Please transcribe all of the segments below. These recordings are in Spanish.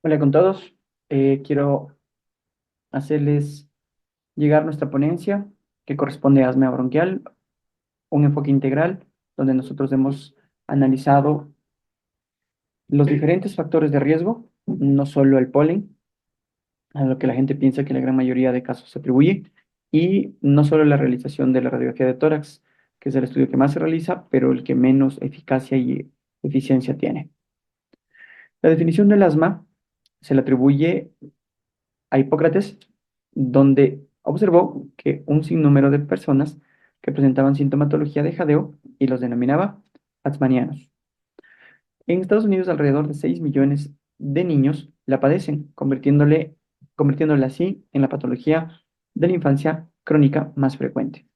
Hola con todos. Quiero hacerles llegar nuestra ponencia que corresponde a asma bronquial, un enfoque integral, donde nosotros hemos analizado los diferentes factores de riesgo, no solo el polen, a lo que la gente piensa que la gran mayoría de casos se atribuye, y no solo la realización de la radiografía de tórax, que es el estudio que más se realiza, pero el que menos eficacia y eficiencia tiene. La definición del asma se le atribuye a Hipócrates, donde observó que un sinnúmero de personas que presentaban sintomatología de jadeo y los denominaba asmanianos. En Estados Unidos, alrededor de 6 millones de niños la padecen, convirtiéndola así en la patología de la infancia crónica más frecuente.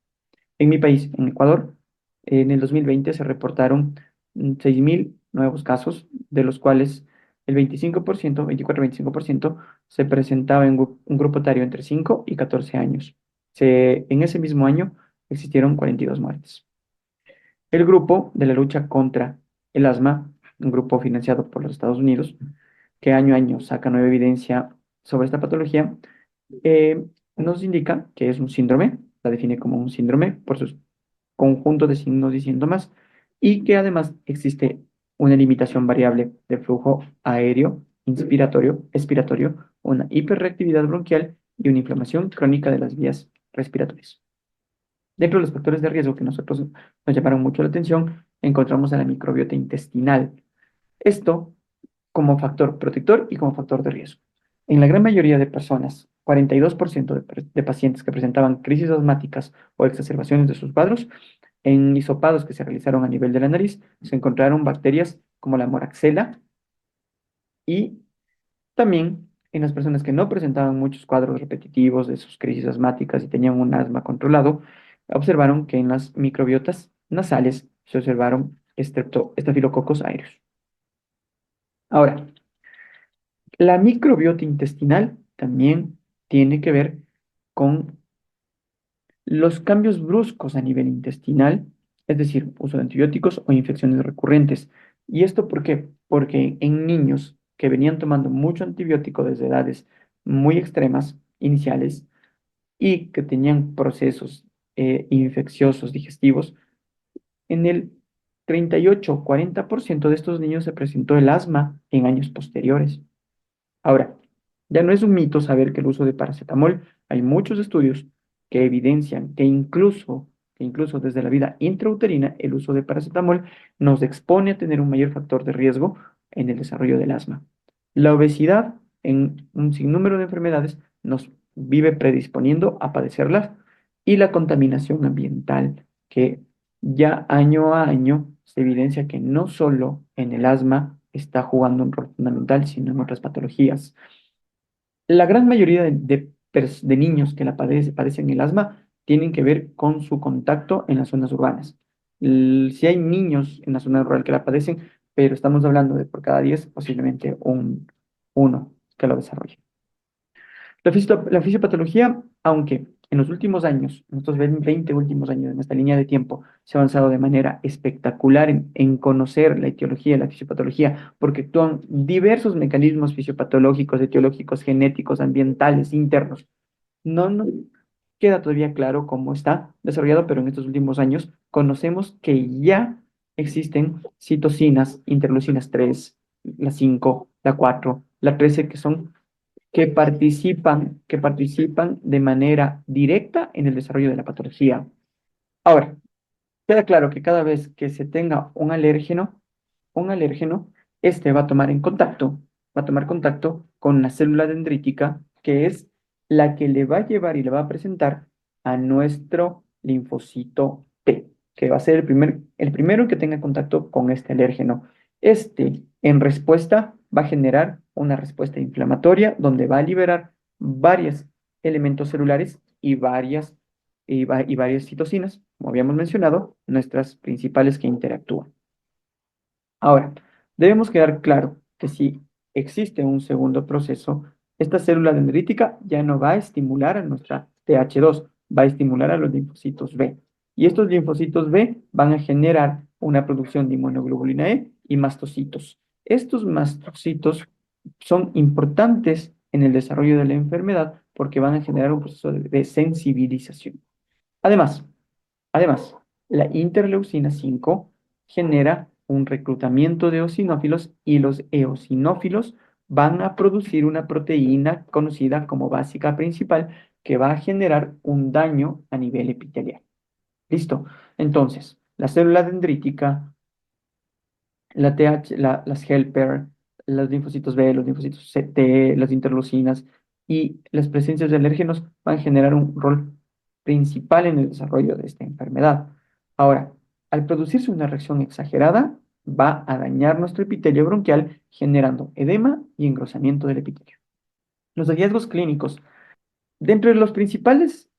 En mi país, en Ecuador, en el 2020 se reportaron 6.000 nuevos casos, de los cuales el 25%, 24-25%, se presentaba en un grupo etario entre 5 y 14 años. En ese mismo año existieron 42 muertes. El grupo de la lucha contra el asma, un grupo financiado por los Estados Unidos, que año a año saca nueva evidencia sobre esta patología, eh, nos indica que es un síndrome, la define como un síndrome por sus conjunto de signos y síntomas, y que además existe una limitación variable de flujo aéreo, inspiratorio, expiratorio, una hiperreactividad bronquial y una inflamación crónica de las vías respiratorias. Dentro de los factores de riesgo que nosotros nos llamaron mucho la atención, encontramos a la microbiota intestinal. Esto como factor protector y como factor de riesgo. En la gran mayoría de personas, 42% de pacientes que presentaban crisis asmáticas o exacerbaciones de sus cuadros, en hisopados que se realizaron a nivel de la nariz, se encontraron bacterias como la moraxella, y también en las personas que no presentaban muchos cuadros repetitivos de sus crisis asmáticas y tenían un asma controlado, observaron que en las microbiotas nasales se observaron estafilococos aureus. Ahora, la microbiota intestinal también tiene que ver con los cambios bruscos a nivel intestinal, es decir, uso de antibióticos o infecciones recurrentes. ¿Y esto por qué? Porque en niños que venían tomando mucho antibiótico desde edades muy extremas, iniciales, y que tenían procesos infecciosos digestivos, en el 38-40% de estos niños se presentó el asma en años posteriores. Ahora, ya no es un mito saber que el uso de paracetamol, hay muchos estudios que evidencian que incluso desde la vida intrauterina, el uso de paracetamol nos expone a tener un mayor factor de riesgo en el desarrollo del asma. La obesidad en un sinnúmero de enfermedades nos vive predisponiendo a padecerlas, y la contaminación ambiental, que ya año a año se evidencia que no solo en el asma está jugando un rol fundamental, sino en otras patologías. La gran mayoría de niños que padecen el asma tienen que ver con su contacto en las zonas urbanas. Si hay niños en la zona rural que la padecen, pero estamos hablando de por cada 10, posiblemente uno que lo desarrolle. La fisiopatología, aunque en los últimos años, en estos 20 últimos años, en esta línea de tiempo, se ha avanzado de manera espectacular en conocer la etiología de la fisiopatología, porque actúan diversos mecanismos fisiopatológicos, etiológicos, genéticos, ambientales, internos. No nos queda todavía claro cómo está desarrollado, pero en estos últimos años conocemos que ya existen citocinas, interleucinas 3, la 5, la 4, la 13, que participan de manera directa en el desarrollo de la patología. Ahora, queda claro que cada vez que se tenga un alérgeno, este va a tomar contacto con la célula dendrítica, que es la que le va a llevar y le va a presentar a nuestro linfocito T, que va a ser el primero que tenga contacto con este alérgeno. Este, en respuesta, va a generar una respuesta inflamatoria donde va a liberar varios elementos celulares y varias citocinas, como habíamos mencionado, nuestras principales que interactúan. Ahora, debemos quedar claro que si existe un segundo proceso, esta célula dendrítica ya no va a estimular a nuestra TH2, va a estimular a los linfocitos B. Y estos linfocitos B van a generar una producción de inmunoglobulina E y mastocitos. Estos mastocitos son importantes en el desarrollo de la enfermedad porque van a generar un proceso de sensibilización. Además, Además, la interleucina 5 genera un reclutamiento de eosinófilos y los eosinófilos van a producir una proteína conocida como básica principal que va a generar un daño a nivel epitelial. ¿Listo? Entonces, la célula dendrítica, las helper, los linfocitos B, los linfocitos T, las interleucinas y las presencias de alérgenos van a generar un rol principal en el desarrollo de esta enfermedad. Ahora, al producirse una reacción exagerada, va a dañar nuestro epitelio bronquial, generando edema y engrosamiento del epitelio. Los hallazgos clínicos. Dentro de los principales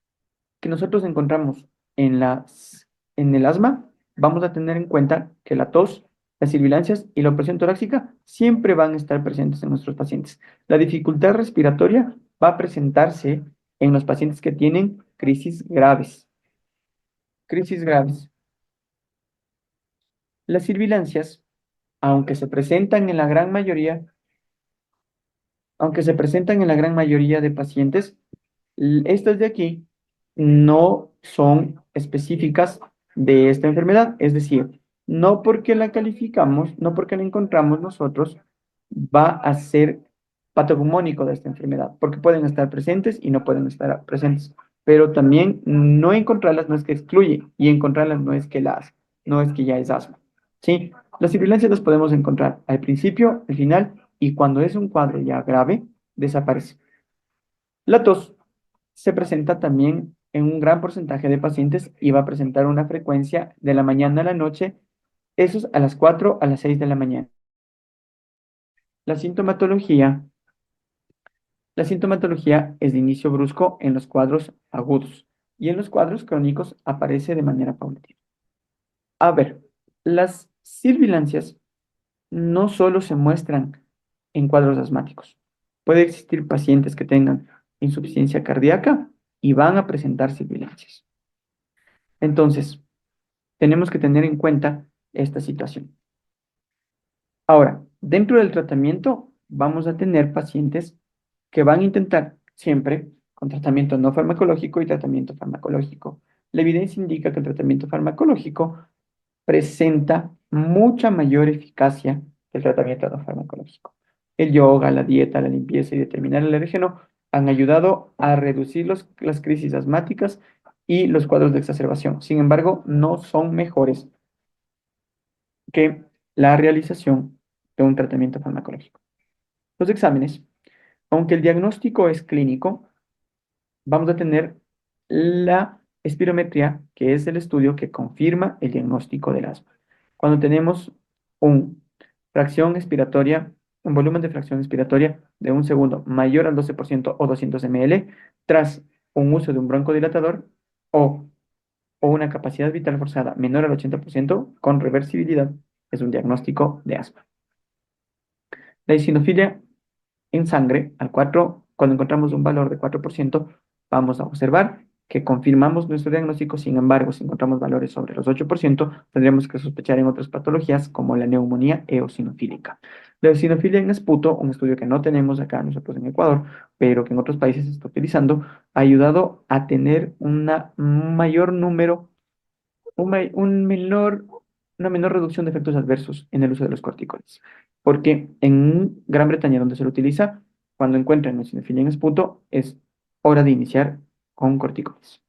que nosotros encontramos en el asma, vamos a tener en cuenta que la tos, las sibilancias y la opresión torácica siempre van a estar presentes en nuestros pacientes. La dificultad respiratoria va a presentarse en los pacientes que tienen crisis graves. Crisis graves. Las sibilancias, aunque se presentan en la gran mayoría, aunque se presentan en la gran mayoría de pacientes, estas de aquí no son específicas de esta enfermedad, es decir, no porque la calificamos, no porque la encontramos nosotros, va a ser patognomónico de esta enfermedad, porque pueden estar presentes y no pueden estar presentes, pero también no encontrarlas no es que excluye, y encontrarlas no es que ya es asma, ¿sí? Las sibilancias las podemos encontrar al principio, al final, y cuando es un cuadro ya grave, desaparece. La tos se presenta también en un gran porcentaje de pacientes y va a presentar una frecuencia de la mañana a la noche, eso es a las 4 a las 6 de la mañana. La sintomatología, la sintomatología es de inicio brusco en los cuadros agudos y en los cuadros crónicos aparece de manera paulatina. A ver, las sibilancias no solo se muestran en cuadros asmáticos. Puede existir pacientes que tengan insuficiencia cardíaca y van a presentar sibilancias. Entonces, tenemos que tener en cuenta esta situación. Ahora, dentro del tratamiento, vamos a tener pacientes que van a intentar siempre con tratamiento no farmacológico y tratamiento farmacológico. La evidencia indica que el tratamiento farmacológico presenta mucha mayor eficacia que el tratamiento no farmacológico. El yoga, la dieta, la limpieza y determinar el alérgeno han ayudado a reducir las crisis asmáticas y los cuadros de exacerbación. Sin embargo, no son mejores que la realización de un tratamiento farmacológico. Los exámenes, aunque el diagnóstico es clínico, vamos a tener la espirometría, que es el estudio que confirma el diagnóstico del asma. Cuando tenemos un fracción expiratoria, un volumen de fracción expiratoria de un segundo mayor al 12% o 200 ml, tras un uso de un broncodilatador o, o una capacidad vital forzada menor al 80% con reversibilidad, es un diagnóstico de asma. La eosinofilia en sangre, cuando encontramos un valor de 4%, vamos a observar que confirmamos nuestro diagnóstico. Sin embargo, si encontramos valores sobre los 8%, tendríamos que sospechar en otras patologías como la neumonía eosinofílica. La eosinofilia en esputo, un estudio que no tenemos acá nosotros en Ecuador, pero que en otros países se está utilizando, ha ayudado a tener un mayor número, una menor reducción de efectos adversos en el uso de los corticoides. Porque en Gran Bretaña, donde se lo utiliza, cuando encuentran eosinofilia en esputo, es hora de iniciar con corticoides.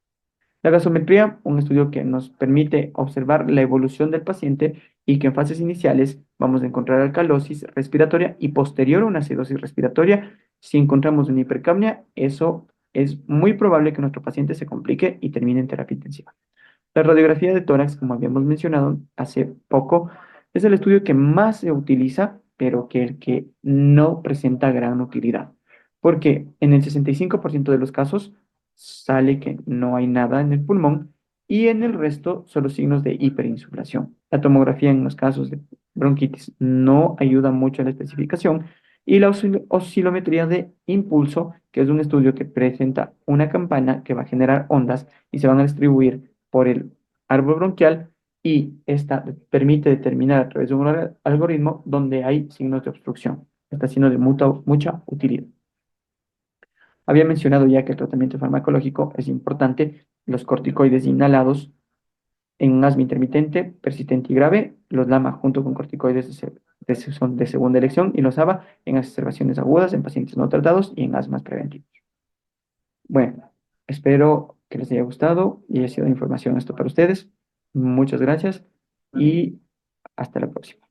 La gasometría, un estudio que nos permite observar la evolución del paciente y que en fases iniciales vamos a encontrar alcalosis respiratoria y posterior a una acidosis respiratoria. Si encontramos una hipercapnia, eso es muy probable que nuestro paciente se complique y termine en terapia intensiva. La radiografía de tórax, como habíamos mencionado hace poco, es el estudio que más se utiliza, pero que el que no presenta gran utilidad, porque en el 65% de los casos sale que no hay nada en el pulmón y en el resto solo signos de hiperinsuflación. La tomografía en los casos de bronquitis no ayuda mucho a la especificación y la oscilometría de impulso, que es un estudio que presenta una campana que va a generar ondas y se van a distribuir por el árbol bronquial y esta permite determinar a través de un algoritmo donde hay signos de obstrucción. está siendo de mucha utilidad. Había mencionado ya que el tratamiento farmacológico es importante. Los corticoides inhalados en un asma intermitente, persistente y grave, los LAMA junto con corticoides son de segunda elección y los ABA en exacerbaciones agudas, en pacientes no tratados y en asmas preventivos. Bueno, espero que les haya gustado y haya sido de información esto para ustedes. Muchas gracias y hasta la próxima.